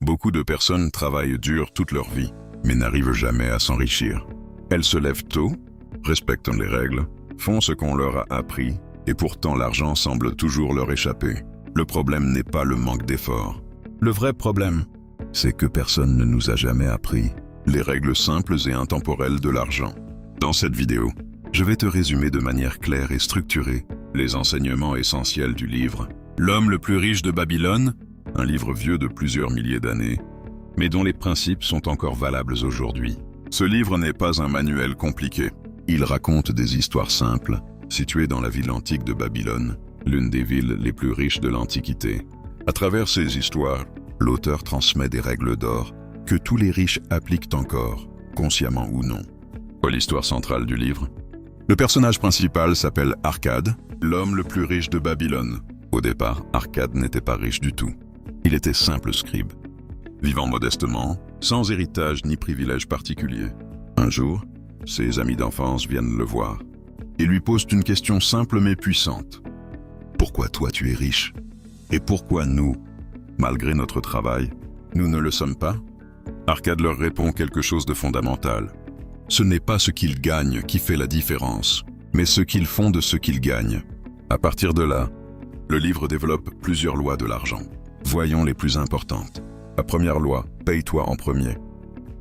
Beaucoup de personnes travaillent dur toute leur vie, mais n'arrivent jamais à s'enrichir. Elles se lèvent tôt, respectent les règles, font ce qu'on leur a appris, et pourtant l'argent semble toujours leur échapper. Le problème n'est pas le manque d'efforts. Le vrai problème, c'est que personne ne nous a jamais appris les règles simples et intemporelles de l'argent. Dans cette vidéo, je vais te résumer de manière claire et structurée les enseignements essentiels du livre « L'homme le plus riche de Babylone », un livre vieux de plusieurs milliers d'années, mais dont les principes sont encore valables aujourd'hui. Ce livre n'est pas un manuel compliqué. Il raconte des histoires simples, situées dans la ville antique de Babylone, l'une des villes les plus riches de l'Antiquité. À travers ces histoires, l'auteur transmet des règles d'or que tous les riches appliquent encore, consciemment ou non. L'histoire centrale du livre. Le personnage principal s'appelle Arcade, l'homme le plus riche de Babylone. Au départ, Arcade n'était pas riche du tout. Il était simple scribe, vivant modestement, sans héritage ni privilège particulier. Un jour, ses amis d'enfance viennent le voir et lui posent une question simple mais puissante. Pourquoi toi tu es riche? Et pourquoi nous, malgré notre travail, nous ne le sommes pas? Arcade leur répond quelque chose de fondamental. Ce n'est pas ce qu'ils gagnent qui fait la différence, mais ce qu'ils font de ce qu'ils gagnent. À partir de là, le livre développe plusieurs lois de l'argent. Voyons les plus importantes. La première loi, paye-toi en premier.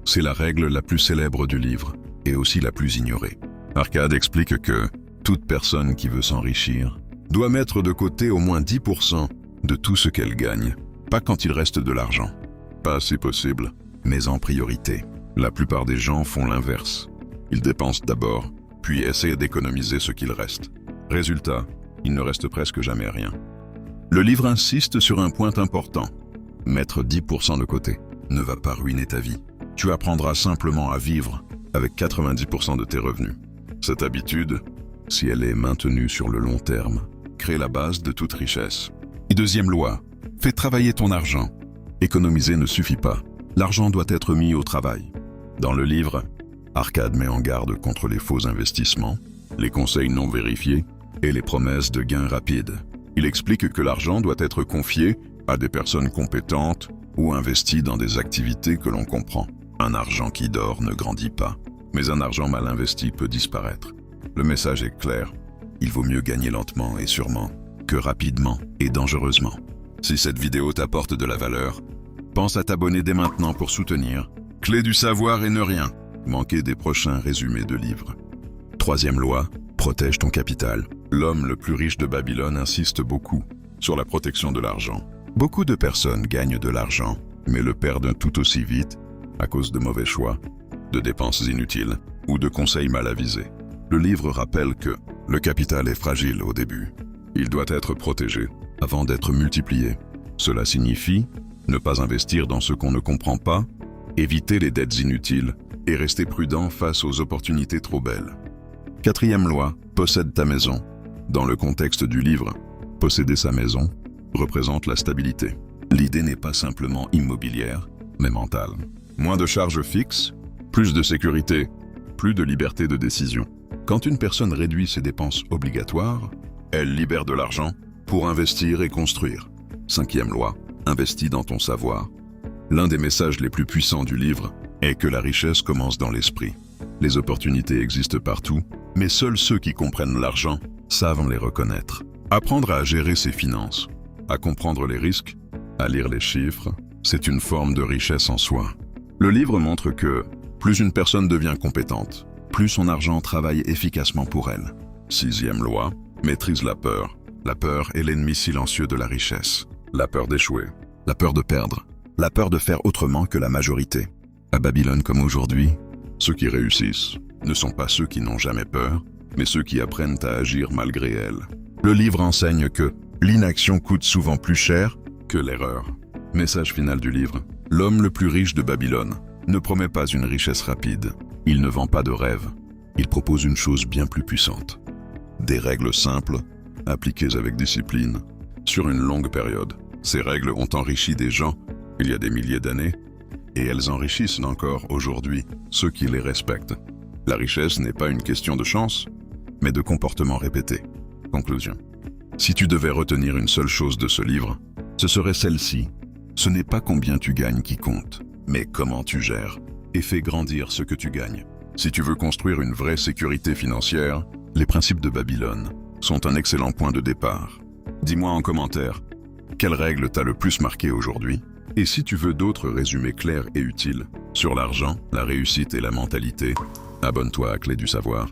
C'est la règle la plus célèbre du livre, et aussi la plus ignorée. Arcade explique que toute personne qui veut s'enrichir doit mettre de côté au moins 10% de tout ce qu'elle gagne, pas quand il reste de l'argent. Pas si possible, mais en priorité. La plupart des gens font l'inverse. Ils dépensent d'abord, puis essaient d'économiser ce qu'il reste. Résultat, il ne reste presque jamais rien. Le livre insiste sur un point important. Mettre 10% de côté ne va pas ruiner ta vie. Tu apprendras simplement à vivre avec 90% de tes revenus. Cette habitude, si elle est maintenue sur le long terme, crée la base de toute richesse. Deuxième loi, fais travailler ton argent. Économiser ne suffit pas. L'argent doit être mis au travail. Dans le livre, Arcade met en garde contre les faux investissements, les conseils non vérifiés et les promesses de gains rapides. Il explique que l'argent doit être confié à des personnes compétentes ou investi dans des activités que l'on comprend. Un argent qui dort ne grandit pas, mais un argent mal investi peut disparaître. Le message est clair, il vaut mieux gagner lentement et sûrement que rapidement et dangereusement. Si cette vidéo t'apporte de la valeur, pense à t'abonner dès maintenant pour soutenir Clé du savoir et ne rien manquer des prochains résumés de livres. Troisième loi, protège ton capital. L'homme le plus riche de Babylone insiste beaucoup sur la protection de l'argent. Beaucoup de personnes gagnent de l'argent, mais le perdent tout aussi vite à cause de mauvais choix, de dépenses inutiles ou de conseils mal avisés. Le livre rappelle que le capital est fragile au début. Il doit être protégé avant d'être multiplié. Cela signifie ne pas investir dans ce qu'on ne comprend pas, éviter les dettes inutiles et rester prudent face aux opportunités trop belles. Quatrième loi, possède ta maison. Dans le contexte du livre, posséder sa maison représente la stabilité. L'idée n'est pas simplement immobilière, mais mentale. Moins de charges fixes, plus de sécurité, plus de liberté de décision. Quand une personne réduit ses dépenses obligatoires, elle libère de l'argent pour investir et construire. Cinquième loi, investis dans ton savoir. L'un des messages les plus puissants du livre est que la richesse commence dans l'esprit. Les opportunités existent partout, mais seuls ceux qui comprennent l'argent savent les reconnaître. Apprendre à gérer ses finances, à comprendre les risques, à lire les chiffres, c'est une forme de richesse en soi. Le livre montre que plus une personne devient compétente, plus son argent travaille efficacement pour elle. Sixième loi, maîtrise la peur. La peur est l'ennemi silencieux de la richesse. La peur d'échouer, la peur de perdre, la peur de faire autrement que la majorité. À Babylone comme aujourd'hui, ceux qui réussissent ne sont pas ceux qui n'ont jamais peur, mais ceux qui apprennent à agir malgré elles. Le livre enseigne que l'inaction coûte souvent plus cher que l'erreur. Message final du livre. L'homme le plus riche de Babylone ne promet pas une richesse rapide. Il ne vend pas de rêve. Il propose une chose bien plus puissante. Des règles simples, appliquées avec discipline, sur une longue période. Ces règles ont enrichi des gens il y a des milliers d'années, et elles enrichissent encore aujourd'hui ceux qui les respectent. La richesse n'est pas une question de chance, mais de comportement répété. Conclusion. Si tu devais retenir une seule chose de ce livre, ce serait celle-ci. Ce n'est pas combien tu gagnes qui compte, mais comment tu gères et fais grandir ce que tu gagnes. Si tu veux construire une vraie sécurité financière, les principes de Babylone sont un excellent point de départ. Dis-moi en commentaire, quelle règle t'a le plus marqué aujourd'hui? Et si tu veux d'autres résumés clairs et utiles sur l'argent, la réussite et la mentalité, abonne-toi à Clé du Savoir.